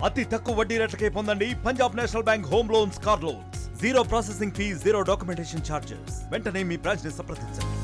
అతి తక్కువ వడ్డీ రేట్లకే పొందండి Punjab national bank home loans, car loans. Zero processing fee, zero documentation charges. వెంటనే మీ బ్రాంచ్ ని సంప్రదించండి.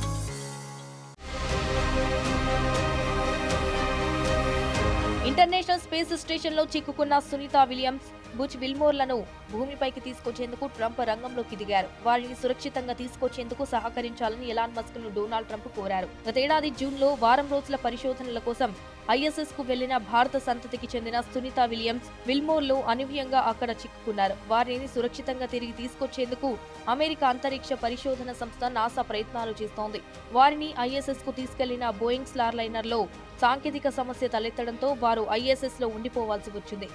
ఇంటర్నేషనల్ స్పేస్ స్టేషన్ లో చిక్కుకున్న సునీత విలియమ్స్, బుచ్ విల్మోర్లను భూమిపైకి తీసుకొచ్చేందుకు ట్రంప్ రంగంలోకి దిగారు. వారిని సురక్షితంగా తీసుకొచ్చేందుకు సహకరించాలని ఎలాన్ మస్క్ ను డొనాల్డ్ ట్రంప్ కోరారు. గతేడాది జూన్ లో వారం రోజుల పరిశోధనల కోసం ISS కు వెళ్లిన భారత సంతతికి చెందిన సునీత విలియమ్స్, విల్మోర్లు అనూహ్యంగా అక్కడ చిక్కుకున్నారు. వారిని సురక్షితంగా తిరిగి తీసుకొచ్చేందుకు అమెరికా అంతరిక్ష పరిశోధన సంస్థ నాసా ప్రయత్నాలు చేస్తోంది. వారిని ISS కు తీసుకెళ్లిన బోయింగ్ స్టార్ లైనర్ లో సాంకేతిక సమస్య తలెత్తడంతో వారు ISS లో ఉండిపోవాల్సి వచ్చింది.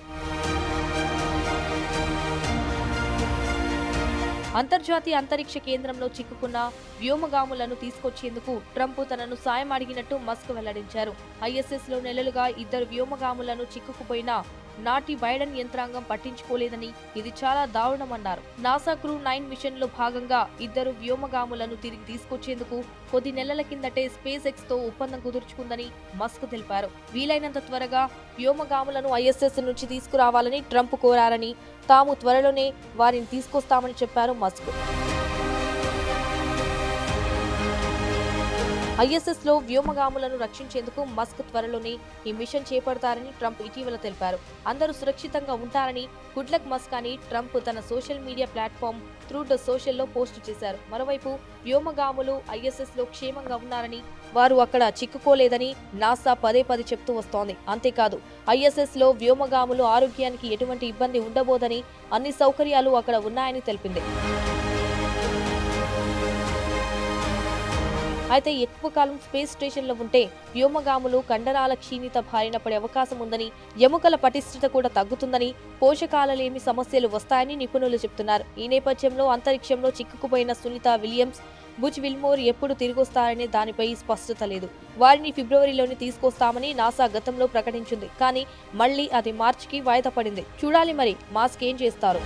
అంతర్జాతీయ అంతరిక్ష కేంద్రంలో చిక్కుకున్న వ్యోమగాములను తీసుకొచ్చేందుకు ట్రంప్ తనను సాయం అడిగినట్టు మస్క్ వెల్లడించారు. ISS లో నెలలుగా ఇద్దరు వ్యోమగాములను చిక్కుకుపోయిన నాటి బైడెన్ యంత్రాంగం పట్టించుకోలేదని, ఇది చాలా దారుణమన్నారు. నాసా క్రూ 9 మిషన్ లో భాగంగా ఇద్దరు వ్యోమగాములను తిరిగి తీసుకొచ్చేందుకు కొద్ది నెలల కిందటే స్పేస్ ఎక్స్ తో ఒప్పందం కుదుర్చుకుందని మస్క్ తెలిపారు. వీలైనంత త్వరగా వ్యోమగాములను ISS నుంచి తీసుకురావాలని ట్రంప్ కోరారని, తాము త్వరలోనే వారిని తీసుకొస్తామని చెప్పారు మస్క్. ISS లో వ్యోమగాములను రక్షించేందుకు మస్క్ త్వరలోనే ఈ మిషన్ చేపడతారని ట్రంప్ ఇటీవల తెలిపారు. అందరూ సురక్షితంగా ఉంటారని గుడ్ లక్ మస్క్ అని ట్రంప్ తన సోషల్ మీడియా ప్లాట్ఫామ్ త్రూడ్ సోషల్లో పోస్ట్ చేశారు. మరోవైపు వ్యోమగాములు ISS లో క్షేమంగా ఉన్నారని, వారు అక్కడ చిక్కుకోలేదని నాసా పదే చెప్తూ వస్తోంది. అంతేకాదు ISS లో వ్యోమగాములు ఆరోగ్యానికి ఎటువంటి ఇబ్బంది ఉండబోదని, అన్ని సౌకర్యాలు అక్కడ ఉన్నాయని తెలిపింది. అయితే ఎక్కువ కాలం స్పేస్ స్టేషన్లో ఉంటే వ్యోమగాములు కండరాల క్షీణిత బారిన పడే అవకాశం ఉందని, ఎముకల పటిష్టత కూడా తగ్గుతుందని, పోషకాలలేమి సమస్యలు వస్తాయని నిపుణులు చెబుతున్నారు. ఈ నేపథ్యంలో అంతరిక్షంలో చిక్కుకుపోయిన సునీత విలియమ్స్, బుచ్ విల్మోర్ ఎప్పుడు తిరిగొస్తారనే దానిపై స్పష్టత లేదు. వారిని ఫిబ్రవరిలోనే తీసుకొస్తామని నాసా గతంలో ప్రకటించింది. కానీ మళ్లీ అది మార్చికి వాయిదా పడింది. చూడాలి మరి మాస్క్ ఏం చేస్తారు.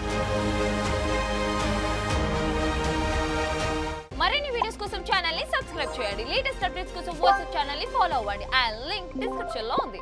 మరిన్ని వీడియోస్ కోసం ఛానల్ ని సబ్స్క్రైబ్ చేయండి. లేటెస్ట్ అప్డేట్స్ కోసం వాట్సాప్ ఛానల్ ని ఫాలో అవ్వండి. ఆ లింక్ డిస్క్రిప్షన్ లో ఉంది.